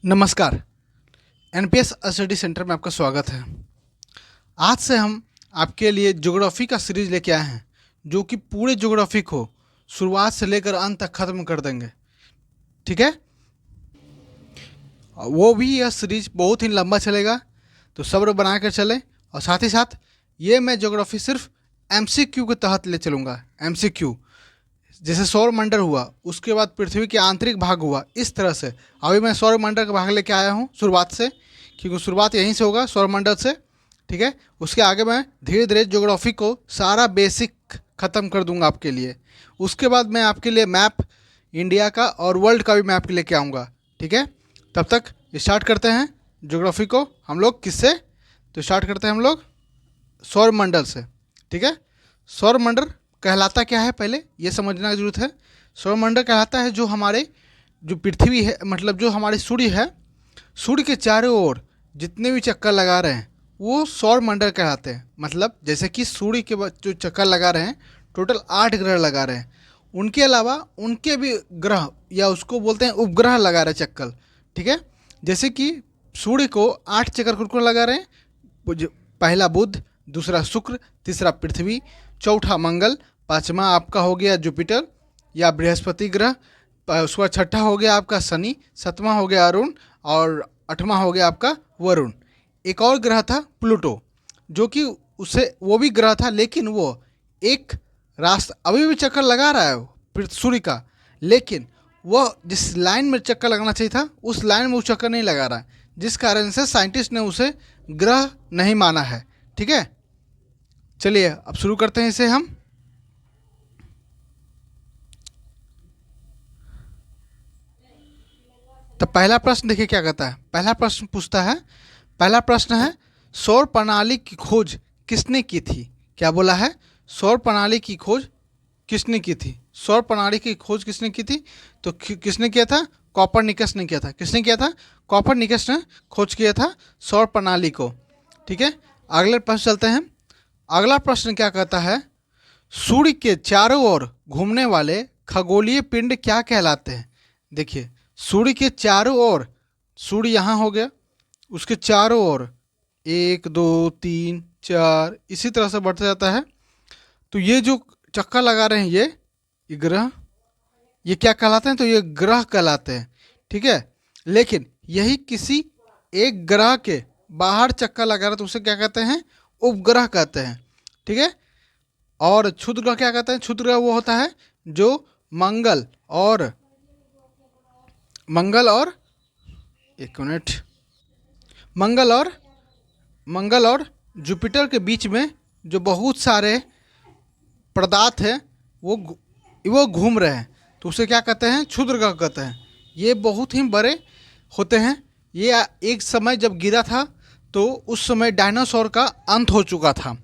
नमस्कार। NPS study centre में आपका स्वागत है। आज से हम आपके लिए ज्योग्राफी का सीरीज लेके आए हैं, जो कि पूरे ज्योग्राफी को शुरुआत से लेकर अंत तक ख़त्म कर देंगे। ठीक है, वो भी यह सीरीज बहुत ही लंबा चलेगा, तो सब्र बना कर चलें। और साथ ही साथ ये मैं ज्योग्राफी सिर्फ एमसीक्यू के तहत ले चलूँगा। एमसीक्यू जैसे सौरमंडल हुआ, उसके बाद पृथ्वी के आंतरिक भाग हुआ, इस तरह से अभी मैं सौरमंडल का भाग लेके आया हूँ शुरुआत से, क्योंकि शुरुआत यहीं से होगा, सौरमंडल से। ठीक है, उसके आगे मैं धीरे धीरे ज्योग्राफी को सारा बेसिक ख़त्म कर दूंगा आपके लिए। उसके बाद मैं आपके लिए मैप इंडिया का और वर्ल्ड का भी मैप लेके आऊँगा। ठीक है, तब तक स्टार्ट करते हैं ज्योग्राफी को हम लोग किससे। तो स्टार्ट करते हैं हम लोग सौरमंडल से। ठीक है, सौरमंडल कहलाता क्या है, पहले ये समझना की जरूरत है। सौरमंडल कहलाता है जो हमारे जो पृथ्वी है, मतलब जो हमारे सूर्य है, सूर्य के चारों ओर जितने भी चक्कर लगा रहे हैं वो सौरमंडल कहलाते हैं। मतलब जैसे कि सूर्य के जो चक्कर लगा रहे हैं, टोटल 8 ग्रह लगा रहे हैं, उनके अलावा उनके भी ग्रह या उसको बोलते हैं उपग्रह लगा रहे चक्कर। ठीक है, जैसे कि सूर्य को 8 चक्कर कुल लगा रहे हैं। पहला बुध, दूसरा शुक्र, तीसरा पृथ्वी, चौथा मंगल, पाँचवा आपका हो गया जुपिटर या बृहस्पति ग्रह, उसके बाद छठा हो गया आपका शनि, सातवां हो गया अरुण और आठवां हो गया आपका वरुण। एक और ग्रह था प्लूटो, जो कि उसे वो भी ग्रह था, लेकिन वो एक रास्ता अभी भी चक्कर लगा रहा है सूर्य का, लेकिन वह जिस लाइन में चक्कर लगाना चाहिए था उस लाइन में वो चक्कर नहीं लगा रहा है, जिस कारण से साइंटिस्ट ने उसे ग्रह नहीं माना है। ठीक है, चलिए अब शुरू करते हैं इसे हम। तो पहला प्रश्न देखिए क्या कहता है। पहला प्रश्न पूछता है, पहला प्रश्न है सौर प्रणाली की खोज किसने की थी। क्या बोला है, सौर प्रणाली की खोज किसने की थी। सौर प्रणाली की खोज किसने की थी, तो किसने किया था, कॉपरनिकस ने किया था। किसने किया था, कॉपरनिकस ने खोज किया था सौर प्रणाली को। ठीक है, अगले प्रश्न चलते हैं। अगला प्रश्न क्या कहता है, सूर्य के चारों ओर घूमने वाले खगोलीय पिंड क्या कहलाते हैं। देखिए, सूर्य के चारों ओर, सूर्य यहाँ हो गया, उसके चारों ओर 1 2 3 4 इसी तरह से बढ़ता जाता है। तो ये जो चक्कर लगा रहे हैं ये ग्रह, ये क्या कहलाते हैं, तो ये ग्रह कहलाते हैं। ठीक है, लेकिन यही किसी एक ग्रह के बाहर चक्कर लगा रहे हैं तो उसे क्या कहते हैं, उपग्रह कहते हैं। ठीक है, और क्षुद्र ग्रह क्या कहते हैं, क्षुद्र ग्रह वो होता है जो मंगल और एक मिनट, मंगल और जुपिटर के बीच में जो बहुत सारे पदार्थ हैं वो घूम रहे हैं, तो उसे क्या कहते हैं, क्षुद्र ग्रह कहते हैं। ये बहुत ही बड़े होते हैं। ये एक समय जब गिरा था तो उस समय डायनासोर का अंत हो चुका था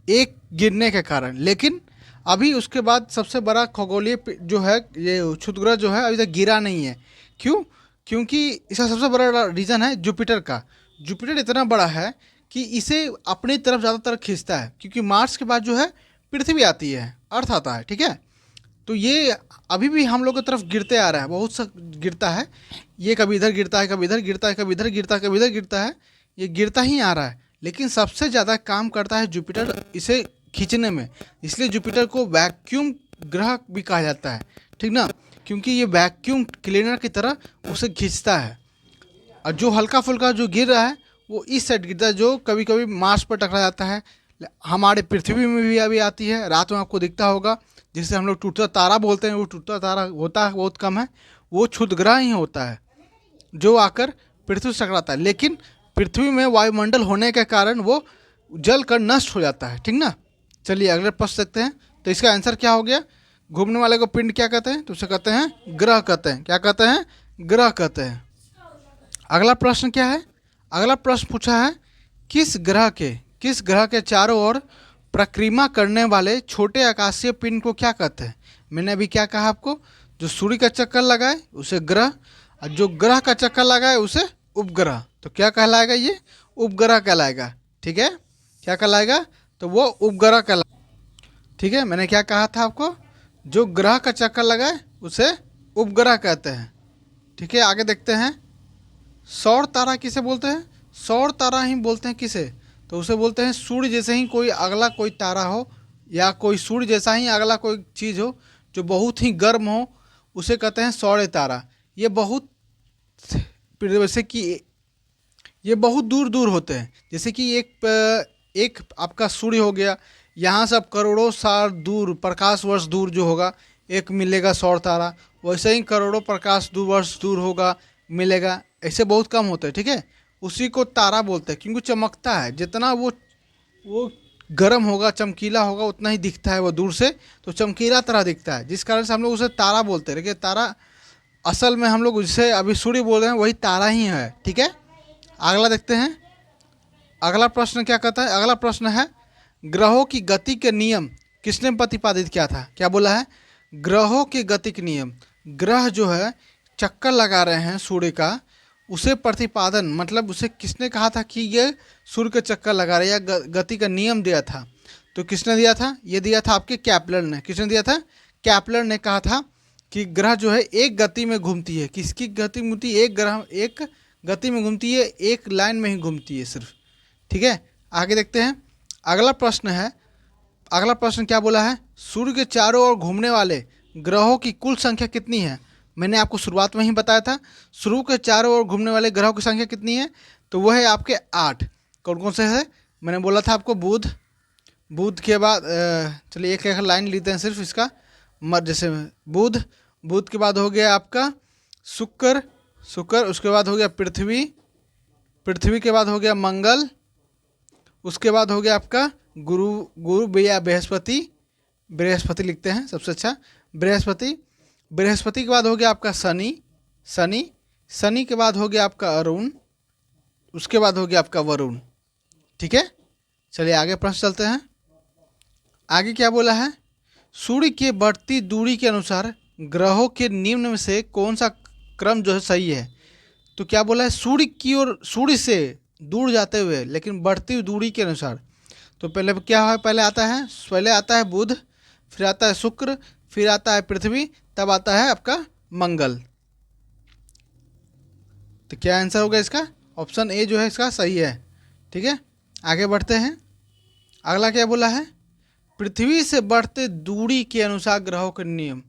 एक गिरने के कारण, लेकिन अभी उसके बाद सबसे बड़ा खगोलीय जो है ये क्षुद्र ग्रह जो है अभी तक गिरा नहीं है। क्यों, क्योंकि इसका सबसे बड़ा रीज़न है जुपिटर का। जुपिटर इतना बड़ा है कि इसे अपनी तरफ ज़्यादातर खींचता है, क्योंकि मार्स के बाद जो है पृथ्वी आती है, अर्थ आता है। ठीक है, तो ये अभी भी हम लोग की तरफ गिरते आ रहा है, बहुत सा गिरता है, ये कभी इधर गिरता है, कभी इधर गिरता है, कभी इधर गिरता है, कभी इधर गिरता है, ये गिरता ही आ रहा है। लेकिन सबसे ज़्यादा काम करता है जुपिटर इसे खींचने में, इसलिए जुपिटर को वैक्यूम ग्रह भी कहा जाता है। ठीक ना, क्योंकि ये वैक्यूम क्लीनर की तरह उसे खींचता है। और जो हल्का फुल्का जो गिर रहा है वो इस साइड गिरता है, जो कभी कभी मार्स पर टकरा जाता है, हमारे पृथ्वी में भी अभी आती है, रात में आपको दिखता होगा, जिसे हम लोग टूटता तारा बोलते हैं। वो टूटता तारा होता है बहुत कम है, वो क्षुद्र ग्रह ही होता है जो आकर पृथ्वी से टकराता है, लेकिन पृथ्वी में वायुमंडल होने के कारण वो जल कर नष्ट हो जाता है। ठीक ना, चलिए अगले प्रश्न देखते हैं। तो इसका आंसर क्या हो गया, घूमने वाले को पिंड क्या कहते हैं, तो उसे कहते हैं ग्रह कहते हैं। क्या कहते हैं, ग्रह कहते हैं। अगला प्रश्न क्या है, अगला प्रश्न पूछा है किस ग्रह के चारों ओर परिक्रमा करने वाले छोटे आकाशीय पिंड को क्या कहते हैं। मैंने अभी क्या कहा आपको, जो सूर्य का चक्कर लगाए उसे ग्रह, और जो ग्रह का चक्कर लगाए उसे उपग्रह। तो क्या कहलाएगा, ये उपग्रह कहलाएगा। ठीक है, क्या कहलाएगा, तो वो उपग्रह कहलाएगा। ठीक है, मैंने क्या कहा था आपको, जो ग्रह का चक्कर लगाए उसे उपग्रह कहते हैं। ठीक है, आगे देखते हैं। सौर तारा किसे बोलते हैं? सौर तारा ही बोलते हैं किसे? तो उसे बोलते हैं सूर्य जैसे ही कोई अगला कोई तारा हो, या कोई सूर्य जैसा ही अगला कोई चीज़ हो जो बहुत ही गर्म हो, उसे कहते हैं सौर तारा। ये बहुत जैसे कि ये बहुत दूर दूर होते हैं। जैसे कि एक आपका सूर्य हो गया, यहाँ से अब करोड़ों साल दूर, प्रकाश वर्ष दूर जो होगा एक मिलेगा सौर तारा, वैसे ही करोड़ों प्रकाश दूर वर्ष दूर होगा मिलेगा, ऐसे बहुत कम होते हैं। ठीक है, उसी को तारा बोलते हैं क्योंकि चमकता है, जितना वो गर्म होगा, चमकीला होगा, उतना ही दिखता है वो दूर से, तो चमकीला तरह दिखता है, जिस कारण से हम लोग उसे तारा बोलते हैं। लेकिन तारा असल में हम लोग जिसे अभी सूर्य बोल रहे हैं वही तारा ही है। ठीक है, अगला देखते हैं। अगला प्रश्न क्या कहता है? अगला प्रश्न है ग्रहों की गति के नियम किसने प्रतिपादित किया था? क्या बोला है? ग्रहों के गति के नियम। ग्रह जो है चक्कर लगा रहे हैं सूर्य का, उसे प्रतिपादन मतलब उसे किसने कहा था कि ये सूर्य के चक्कर लगा रहे हैं, या गति का नियम दिया था? तो किसने दिया था? ये दिया था आपके कैप्लर ने। किसने दिया था? कैप्लर ने कहा था कि ग्रह जो है एक गति में घूमती है। किसकी गति में घूमती है? एक ग्रह एक गति में घूमती है, एक लाइन में ही घूमती है सिर्फ। ठीक है, आगे देखते हैं। अगला प्रश्न है, अगला प्रश्न क्या बोला है? सूर्य के चारों ओर घूमने वाले ग्रहों की कुल संख्या कितनी है? मैंने आपको शुरुआत में ही बताया था, सूर्य के चारों ओर घूमने वाले ग्रहों की संख्या कितनी है? तो वह है आपके 8। कौन कौन से है? मैंने बोला था आपको बुध, बुध के बाद चलिए एक एक लाइन लेते हैं सिर्फ इसका, जैसे बुध, बुध के बाद हो गया आपका शुक्र, शुक्र, उसके बाद हो गया पृथ्वी, पृथ्वी के बाद हो गया मंगल, उसके बाद हो गया आपका गुरु, गुरु या बृहस्पति, बृहस्पति लिखते हैं सबसे अच्छा, बृहस्पति, बृहस्पति के बाद हो गया आपका शनि, शनि, शनि के बाद हो गया आपका अरुण, उसके बाद हो गया आपका वरुण। ठीक है, चलिए आगे प्रश्न चलते हैं। आगे क्या बोला है? सूर्य की बढ़ती दूरी के अनुसार ग्रहों के निम्न में से कौन सा क्रम जो है सही है? तो क्या बोला है? सूर्य की ओर, सूर्य से दूर जाते हुए लेकिन बढ़ती हुई दूरी के अनुसार। तो पहले क्या है? पहले आता है बुध, फिर आता है शुक्र, फिर आता है पृथ्वी, तब आता है आपका मंगल। तो क्या आंसर होगा इसका? ऑप्शन ए जो है इसका सही है। ठीक है, आगे बढ़ते हैं। अगला क्या बोला है? पृथ्वी से बढ़ते दूरी के अनुसार ग्रहों के नियम।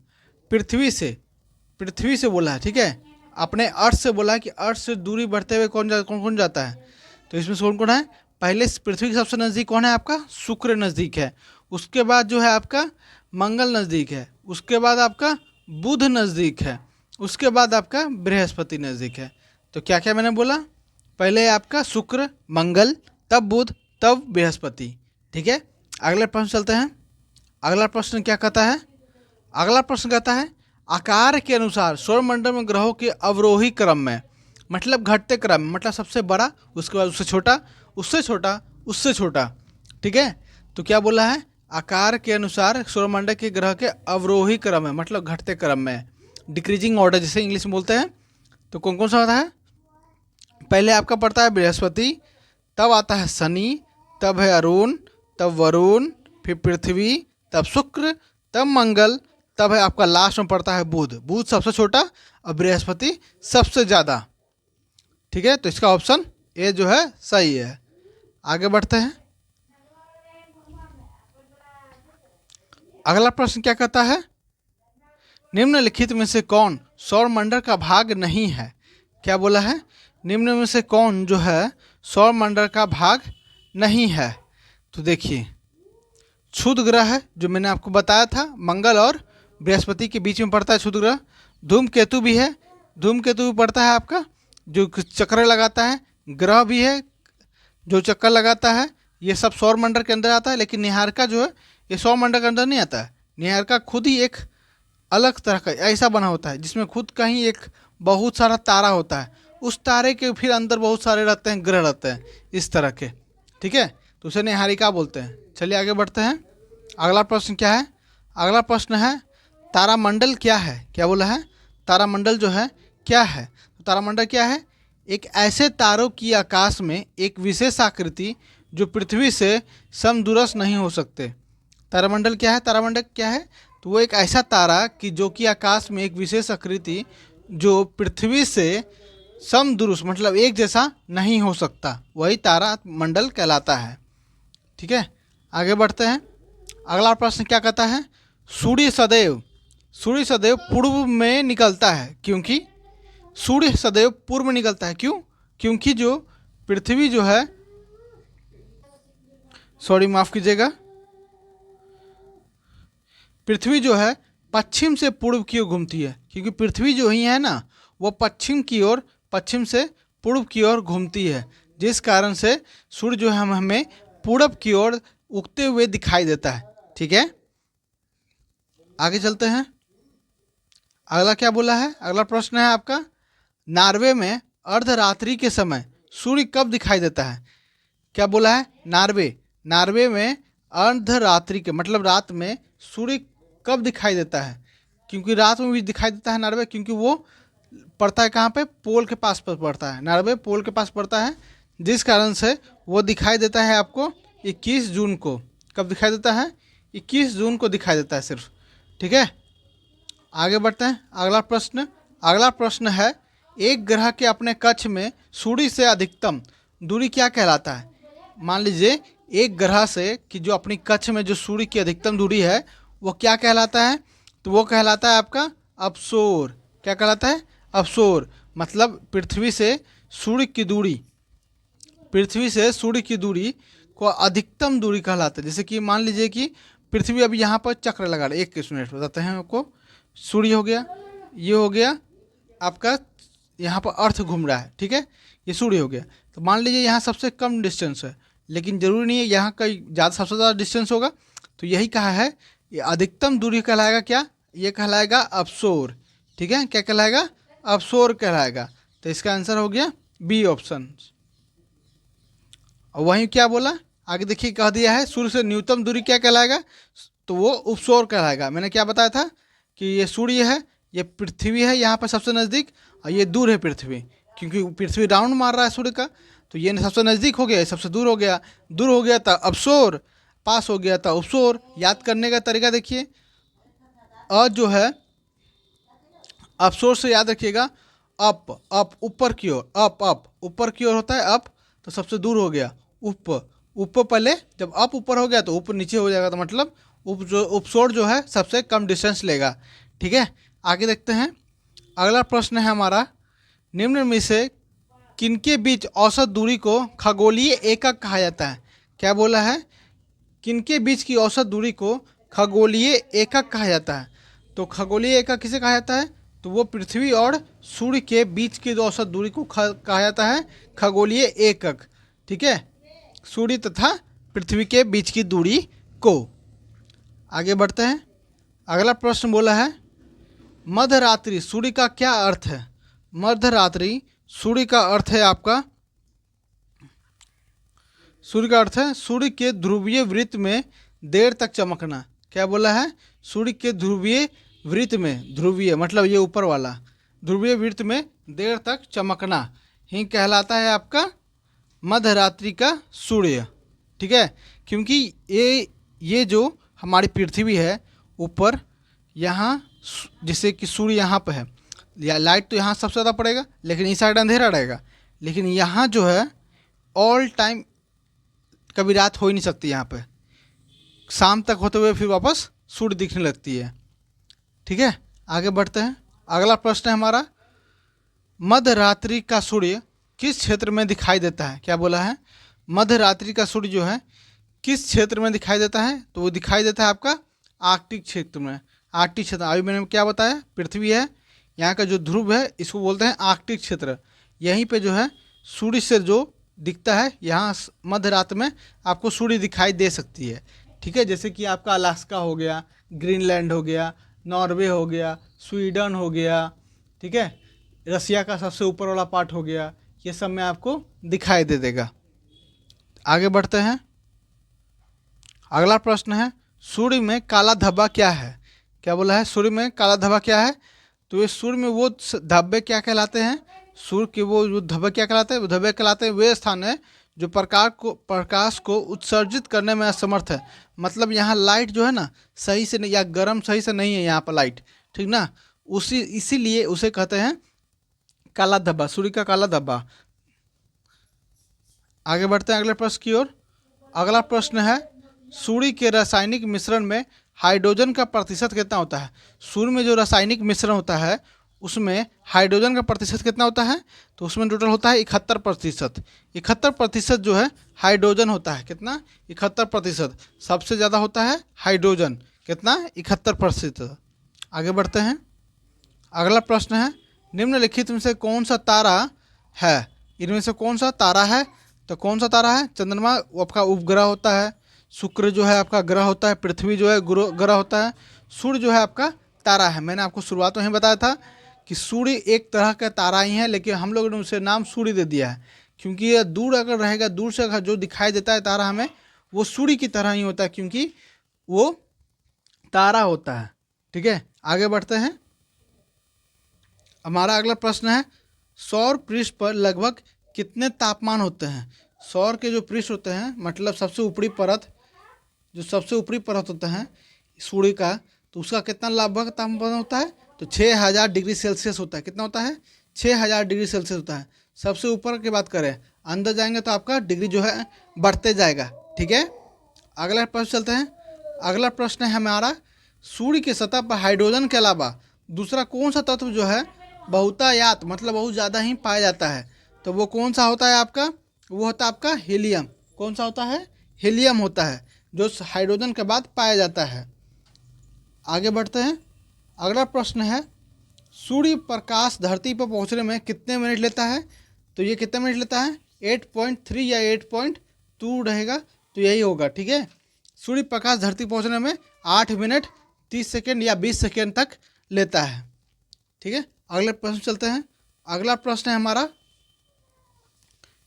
पृथ्वी से बोला है। ठीक है, अपने अर्थ से बोला है कि अर्थ से दूरी बढ़ते हुए कौन कौन जाता है? तो इसमें से कौन कौन है? पहले पृथ्वी के सबसे नज़दीक कौन है? आपका शुक्र नज़दीक है, उसके बाद जो है आपका मंगल नज़दीक है, उसके बाद आपका बुध नज़दीक है, उसके बाद आपका बृहस्पति नज़दीक है। तो क्या क्या मैंने बोला? पहले आपका शुक्र, मंगल, तब बुध, तब बृहस्पति। ठीक है, अगले प्रश्न चलते हैं। अगला प्रश्न क्या कहता है? अगला प्रश्न कहता है आकार के अनुसार सौरमंडल में ग्रहों के अवरोही क्रम में, मतलब घटते क्रम में, मतलब सबसे बड़ा, उसके बाद उससे छोटा, उससे छोटा, उससे छोटा। ठीक है, तो क्या बोला है? आकार के अनुसार सौरमंडल के ग्रह के अवरोही क्रम में, मतलब घटते क्रम में, डिक्रीजिंग ऑर्डर जिसे इंग्लिश में बोलते हैं। तो कौन कौन सा होता है? पहले आपका पड़ता है बृहस्पति, तब आता है शनि, तब है अरुण, तब वरुण, फिर पृथ्वी, तब शुक्र, तब मंगल, तब है आपका लास्ट में पड़ता है बुध। बुध सबसे छोटा और बृहस्पति सबसे ज़्यादा। ठीक है, तो इसका ऑप्शन ए जो है सही है। आगे बढ़ते हैं। अगला प्रश्न क्या कहता है? निम्नलिखित में से कौन सौरमंडल का भाग नहीं है? क्या बोला है? निम्न में से कौन जो है सौरमंडल का भाग नहीं है? तो देखिए, क्षुध ग्रह है जो मैंने आपको बताया था, मंगल और बृहस्पति के बीच में पड़ता है क्षुध ग्रह। धूमकेतु भी है, धूमकेतु भी पड़ता है आपका जो चक्कर लगाता है, ग्रह भी है जो चक्कर लगाता है, ये सब सौरमंडल के अंदर आता है। लेकिन निहारिका जो है ये सौरमंडल के अंदर नहीं आता है। निहारिका खुद ही एक अलग तरह का ऐसा बना होता है जिसमें खुद का ही एक बहुत सारा तारा होता है, उस तारे के फिर अंदर बहुत सारे रहते हैं, ग्रह रहते हैं इस तरह के। ठीक है, तो उसे निहारिका बोलते हैं। चलिए आगे बढ़ते हैं। अगला प्रश्न क्या है? अगला प्रश्न है तारामंडल क्या है? क्या बोला है? तारामंडल जो है क्या है? तो तारामंडल क्या है? एक ऐसे तारों की आकाश में एक विशेष आकृति जो पृथ्वी से समदूरस्थ नहीं हो सकते। तारामंडल क्या है? तारामंडल क्या है? तो वो एक ऐसा तारा कि जो कि आकाश में एक विशेष आकृति जो पृथ्वी से समदुरुस्त मतलब एक जैसा नहीं हो सकता, वही तारा मंडल कहलाता है। ठीक है, आगे बढ़ते हैं। अगला प्रश्न क्या कहता है, सूर्य सदैव पूर्व में निकलता है, क्योंकि सूर्य सदैव पूर्व में निकलता है क्यों? क्योंकि जो पृथ्वी जो है, सॉरी माफ कीजिएगा, पृथ्वी जो है पश्चिम से पूर्व की ओर घूमती है, क्योंकि पृथ्वी जो ही है ना वो पश्चिम से पूर्व की ओर घूमती है, जिस कारण से सूर्य जो है हमें पूरब की ओर उगते हुए दिखाई देता है। ठीक है, आगे चलते हैं। अगला क्या बोला है, अगला प्रश्न है आपका, नॉर्वे में अर्धरात्रि के समय सूर्य कब दिखाई देता है? क्या बोला है, नॉर्वे में अर्धरात्रि के मतलब रात में सूर्य कब दिखाई देता है? क्योंकि रात में भी दिखाई देता है नॉर्वे, क्योंकि वो पड़ता है कहाँ पे, पोल के पास पर पड़ता है, नॉर्वे पोल के पास पड़ता है, जिस कारण से वो दिखाई देता है आपको 21 जून को। कब दिखाई देता है? 21 जून को दिखाई देता है सिर्फ। ठीक है, आगे बढ़ते हैं। अगला प्रश्न है, एक ग्रह के अपने कक्ष में सूर्य से अधिकतम दूरी क्या कहलाता है? मान लीजिए एक ग्रह से कि जो अपनी कक्ष में जो सूर्य की अधिकतम दूरी है वो क्या कहलाता है? तो वो कहलाता है आपका अपसोर। क्या कहलाता है? अपसोर। मतलब पृथ्वी से सूर्य की दूरी को अधिकतम दूरी कहलाता है। जैसे कि मान लीजिए कि पृथ्वी अभी यहाँ पर चक्र लगा रहा है, 21 मिनट बताते हैं आपको, सूर्य हो गया, ये हो गया आपका, यहाँ पर अर्थ घूम रहा है, ठीक है, ये सूर्य हो गया। तो मान लीजिए यहाँ सबसे कम डिस्टेंस है, लेकिन ज़रूरी नहीं है यहाँ का सबसे ज़्यादा डिस्टेंस होगा। तो यही कहा है, ये अधिकतम दूरी कहलाएगा क्या? ये कहलाएगा अपसोर। ठीक है, क्या कहलाएगा? अपसोर कहलाएगा। तो इसका आंसर हो गया बी ऑप्शन। और वहीं क्या बोला आगे देखिए, कह दिया है सूर्य से न्यूनतम दूरी क्या कहलाएगा? तो वो उपसौर कहलाएगा। मैंने क्या बताया था कि ये सूर्य है, ये पृथ्वी है यहाँ पर सबसे नज़दीक, और ये दूर है पृथ्वी, क्योंकि पृथ्वी राउंड मार रहा है सूर्य का। तो ये सबसे नज़दीक हो गया, सबसे दूर हो गया था अपसौर, पास हो गया था उपसौर। याद करने का तरीका देखिए, जो है अपसौर से याद रखिएगा, अप ऊपर की ओर, अप ऊपर की ओर होता है अप, तो सबसे दूर हो गया उप पहले, जब अप ऊपर हो गया तो ऊपर नीचे हो जाएगा, तो मतलब उपसौर जो है सबसे कम डिस्टेंस लेगा। ठीक है, आगे देखते हैं। अगला प्रश्न है हमारा, निम्न में से किनके बीच औसत दूरी को खगोलीय एकक कहा जाता है? क्या बोला है? किनके बीच की औसत दूरी को खगोलीय एकक कहा जाता है? तो खगोलीय एकक किसे कहा जाता है? तो वो पृथ्वी और सूर्य के बीच की जो औसत दूरी को कहा जाता है खगोलीय एकक। ठीक है, सूर्य तथा पृथ्वी के बीच की दूरी को। आगे बढ़ते हैं। अगला प्रश्न बोला है, मध्यरात्रि सूर्य का क्या अर्थ है? मध्यरात्रि सूर्य का अर्थ है आपका, सूर्य का अर्थ है सूर्य के ध्रुवीय वृत्त में देर तक चमकना। क्या बोला है? सूर्य के ध्रुवीय वृत्त में, ध्रुवीय मतलब ये ऊपर वाला, ध्रुवीय वृत्त में देर तक चमकना ही कहलाता है आपका मध्यरात्रि का सूर्य। ठीक है, क्योंकि ये जो हमारी पृथ्वी है ऊपर, यहाँ जैसे कि सूर्य यहाँ पे है, या लाइट तो यहाँ सबसे ज़्यादा पड़ेगा, लेकिन इस साइड अंधेरा रहेगा। लेकिन यहाँ जो है ऑल टाइम कभी रात हो ही नहीं सकती, यहाँ पे शाम तक होते हुए फिर वापस सूर्य दिखने लगती है। ठीक है, आगे बढ़ते हैं। अगला प्रश्न है हमारा, मध्यरात्रि का सूर्य किस क्षेत्र में दिखाई देता है? क्या बोला है? मध्यरात्रि का सूर्य जो है किस क्षेत्र में दिखाई देता है? तो वो दिखाई देता है आपका आर्कटिक क्षेत्र में। आर्कटिक क्षेत्र, अभी मैंने क्या बताया, पृथ्वी है, यहाँ का जो ध्रुव है इसको बोलते हैं आर्कटिक क्षेत्र। यहीं पे जो है सूर्य से जो दिखता है, यहाँ मध्य रात में आपको सूर्य दिखाई दे सकती है। ठीक है, जैसे कि आपका अलास्का हो गया, ग्रीनलैंड हो गया, नॉर्वे हो गया, स्वीडन हो गया, ठीक है, रसिया का सबसे ऊपर वाला पार्ट हो गया, ये सब में आपको दिखाई दे देगा। आगे बढ़ते हैं। अगला प्रश्न है, सूर्य में काला धब्बा क्या है? क्या बोला है? सूर्य में काला धब्बा क्या है? तो ये सूर्य में वो धब्बे क्या कहलाते हैं? सूर्य के वो जो धब्बे क्या कहलाते हैं? वो धब्बे कहलाते हैं वे स्थान है जो प्रकाश को उत्सर्जित करने में असमर्थ है। मतलब यहाँ लाइट जो है ना सही से नहीं, या गर्म सही से नहीं है यहाँ पर लाइट, ठीक ना, इसीलिए उसे कहते हैं काला धब्बा, सूर्य का काला धब्बा। आगे बढ़ते हैं अगले प्रश्न की ओर। अगला प्रश्न है, सूर्य के रासायनिक मिश्रण में हाइड्रोजन का प्रतिशत कितना होता है? सूर्य में जो रासायनिक मिश्रण होता है उसमें हाइड्रोजन का प्रतिशत कितना होता है? तो उसमें टोटल होता है 71%। 71% जो है हाइड्रोजन होता है। कितना? 71%। सबसे ज़्यादा होता है हाइड्रोजन। कितना? 71%। आगे बढ़ते हैं। अगला प्रश्न है, निम्नलिखित में से कौन सा तारा है? इनमें से कौन सा तारा है? तो कौन सा तारा है? चंद्रमा आपका उपग्रह होता है, शुक्र जो है आपका ग्रह होता है, पृथ्वी जो है ग्रह होता है, सूर्य जो है आपका तारा है। मैंने आपको शुरुआत में ही बताया था कि सूर्य एक तरह का तारा ही है, लेकिन हम लोगों ने उसे नाम सूर्य दे दिया है क्योंकि यह दूर अगर रहेगा, दूर से अगर जो दिखाई देता है तारा हमें, वो सूर्य की तरह ही होता है क्योंकि वो तारा होता है। ठीक है, आगे बढ़ते हैं। हमारा अगला प्रश्न है, सौर पृष्ठ पर लगभग कितने तापमान होते हैं? सौर के जो पृष्ठ होते हैं, मतलब सबसे ऊपरी परत, जो सबसे ऊपरी परत होता है सूर्य का, तो उसका कितना लगभग तापमान होता है? तो 6000 डिग्री सेल्सियस होता है। कितना होता है? 6000 डिग्री सेल्सियस होता है। सबसे ऊपर की बात करें, अंदर जाएंगे तो आपका डिग्री जो है बढ़ते जाएगा। ठीक है, अगला प्रश्न चलते हैं। अगला प्रश्न है हमारा, सूर्य की सतह पर हाइड्रोजन के अलावा दूसरा कौन सा तत्व जो है बहुतायात, मतलब बहुत ज़्यादा ही पाया जाता है? तो वो कौन सा होता है आपका? वो होता है आपका हीलियम। कौन सा होता है? हीलियम होता है, जो हाइड्रोजन के बाद पाया जाता है। आगे बढ़ते हैं। अगला प्रश्न है, सूर्य प्रकाश धरती पर पहुंचने में कितने मिनट लेता है? तो ये कितने मिनट लेता है? 8.3 या 8.2 रहेगा, तो यही होगा। ठीक है, सूर्य प्रकाश धरती पहुंचने में 8 मिनट 30 सेकेंड या 20 सेकेंड तक लेता है। ठीक है, अगले प्रश्न चलते हैं। अगला प्रश्न है हमारा,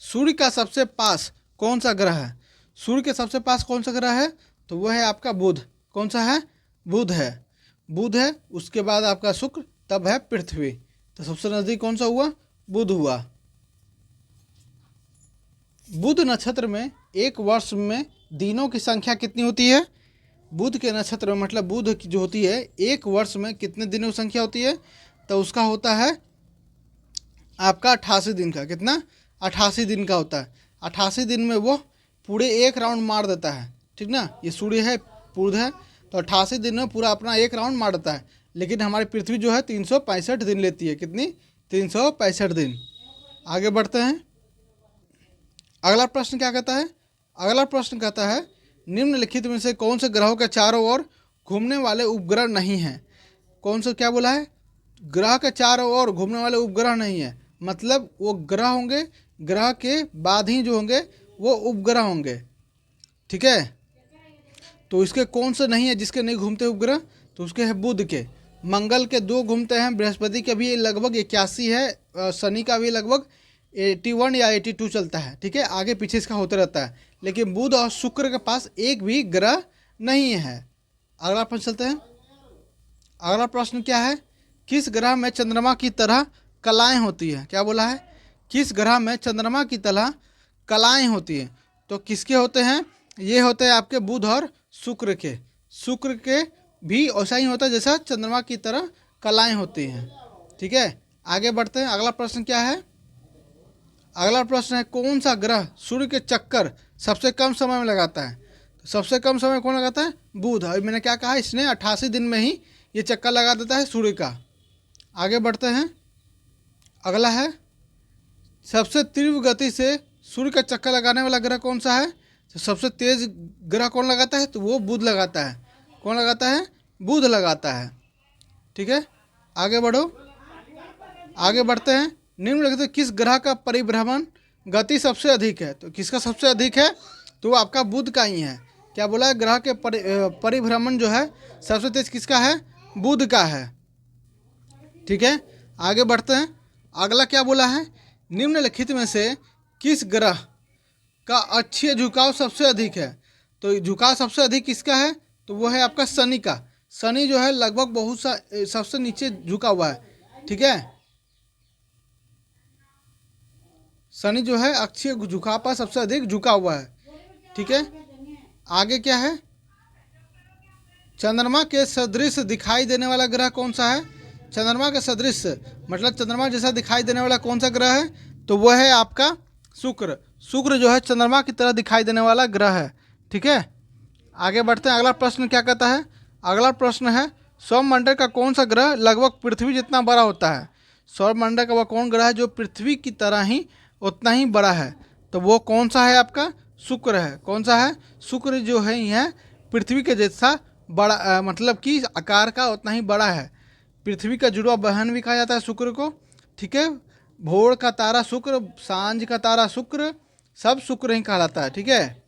सूर्य का सबसे पास कौन सा ग्रह है? सूर्य के सबसे पास कौन सा ग्रह है? तो वह है आपका बुध। कौन सा है? बुध है। बुध है, उसके बाद आपका शुक्र, तब है पृथ्वी। तो सबसे नज़दीक कौन सा हुआ? बुध हुआ। बुध नक्षत्र में एक वर्ष में दिनों की संख्या कितनी होती है? बुध के नक्षत्र में, मतलब बुध की जो होती है, एक वर्ष में कितने दिनों की संख्या होती है? तो उसका होता है आपका 88 दिन का। कितना? 88 दिन का होता है। 88 दिन में वो पूरे एक राउंड मार देता है। ठीक ना, ये सूर्य है, बुध है, तो 88 दिन में पूरा अपना एक राउंड मार देता है। लेकिन हमारी पृथ्वी जो है 365 दिन लेती है। कितनी? 365 दिन। आगे बढ़ते हैं। अगला प्रश्न क्या कहता है? अगला प्रश्न कहता है, निम्नलिखित में से कौन से ग्रहों के चारों ओर घूमने वाले उपग्रह नहीं हैं? कौन सा, क्या बोला है? ग्रह के चारों ओर घूमने वाले उपग्रह नहीं है, मतलब वो ग्रह होंगे, ग्रह के बाद ही जो होंगे वो उपग्रह होंगे। ठीक है, तो इसके कौन से नहीं है जिसके नहीं घूमते उपग्रह? तो उसके है बुध के। मंगल के 2 घूमते हैं, बृहस्पति का भी लगभग 81 है, शनि का भी लगभग 81 या 82 चलता है। ठीक है, आगे पीछे इसका होते रहता है। लेकिन बुध और शुक्र के पास एक भी ग्रह नहीं है। अगला प्रश्न चलते हैं। अगला प्रश्न क्या है, किस ग्रह में चंद्रमा की तरह कलाएं होती है? क्या बोला है? किस ग्रह में चंद्रमा की तरह कलाएं होती हैं? तो किसके होते हैं? ये होते हैं आपके बुध और शुक्र के। शुक्र के भी ऐसा ही होता है जैसा चंद्रमा की तरह कलाएं होती हैं। ठीक है, आगे बढ़ते हैं। अगला प्रश्न क्या है? अगला प्रश्न है, कौन सा ग्रह सूर्य के चक्कर सबसे कम समय में लगाता है? तो सबसे कम समय कौन लगाता है? बुध। अभी मैंने क्या कहा, इसने 88 दिन में ही ये चक्कर लगा देता है सूर्य का। आगे बढ़ते हैं। अगला है, सबसे तीव्र गति से सूर्य का चक्कर लगाने वाला ग्रह कौन सा है? तो सबसे तेज ग्रह कौन लगाता है? तो वो बुध लगाता है। कौन लगाता है? बुध लगाता है। ठीक है, आगे बढ़ो। आगे बढ़ते हैं। निम्नलिखित किस ग्रह का परिभ्रमण गति सबसे अधिक है? तो किसका सबसे अधिक है? तो वो आपका बुध का ही है। क्या बोला है? ग्रह के परिभ्रमण जो है सबसे तेज किसका है? बुध का है। ठीक है, आगे बढ़ते हैं। अगला क्या बोला है, निम्नलिखित में से किस ग्रह का अक्षीय झुकाव सबसे अधिक है? तो झुकाव सबसे अधिक किसका है? तो वो है आपका शनि का। शनि जो है लगभग बहुत सा सबसे नीचे झुका हुआ है। ठीक है, शनि जो है अक्षीय झुकाव पर सबसे अधिक झुका हुआ है। ठीक है, आगे क्या है, चंद्रमा के सदृश दिखाई देने वाला ग्रह कौन सा है? चंद्रमा के सदृश मतलब चंद्रमा जैसा दिखाई देने वाला कौन सा ग्रह है, तो वह है आपका शुक्र। शुक्र जो है चंद्रमा की तरह दिखाई देने वाला ग्रह है। ठीक है, आगे बढ़ते हैं। अगला प्रश्न क्या कहता है? अगला प्रश्न है सौरमंडल का कौन सा ग्रह लगभग पृथ्वी जितना बड़ा होता है? सौरमंडल का वह कौन ग्रह है जो पृथ्वी की तरह ही उतना ही बड़ा है? तो वो कौन सा है? आपका शुक्र है। कौन सा है? शुक्र जो है यह पृथ्वी के जैसा बड़ा मतलब कि आकार का उतना ही बड़ा है। पृथ्वी का जुड़वा बहन भी कहा जाता है शुक्र को। ठीक है, भोर का तारा शुक्र, सांझ का तारा शुक्र, सब शुक्र ही कहलाता है। ठीक है,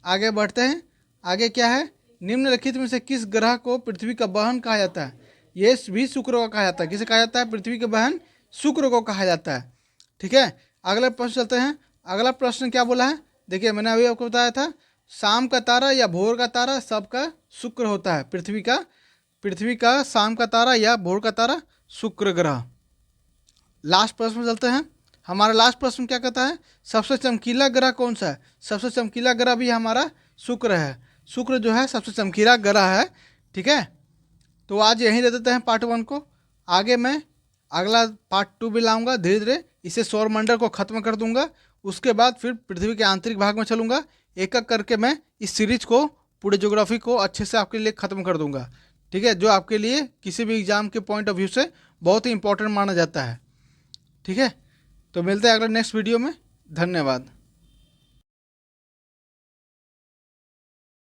आगे बढ़ते हैं। आगे क्या है? निम्नलिखित में से किस ग्रह को पृथ्वी का बहन कहा जाता है? ये भी शुक्र को कहा जाता है। किसे कहा जाता है? पृथ्वी के बहन शुक्र को कहा जाता है। ठीक है, अगले प्रश्न चलते हैं। अगला प्रश्न क्या बोला है? देखिए, मैंने अभी आपको बताया था शाम का तारा या भोर का तारा सबका शुक्र होता है। पृथ्वी का शाम का तारा या भोर का तारा शुक्र ग्रह। लास्ट प्रश्न में चलते हैं। हमारा लास्ट प्रश्न क्या कहता है? सबसे चमकीला ग्रह कौन सा है? सबसे चमकीला ग्रह भी हमारा शुक्र है। शुक्र जो है सबसे चमकीला ग्रह है। ठीक है, तो आज यहीं दे देते हैं पार्ट 1 को। आगे मैं अगला पार्ट 2 भी लाऊंगा। धीरे धीरे इसे सौरमंडल को ख़त्म कर दूंगा। उसके बाद फिर पृथ्वी के आंतरिक भाग में चलूँगा। एक एक करके मैं इस सीरीज को, पूरे ज्योग्राफी को अच्छे से आपके लिए ख़त्म कर दूंगा। ठीक है, जो आपके लिए किसी भी एग्जाम के पॉइंट ऑफ व्यू से बहुत ही इंपॉर्टेंट माना जाता है। ठीक है, तो मिलते हैं अगले नेक्स्ट वीडियो में। धन्यवाद।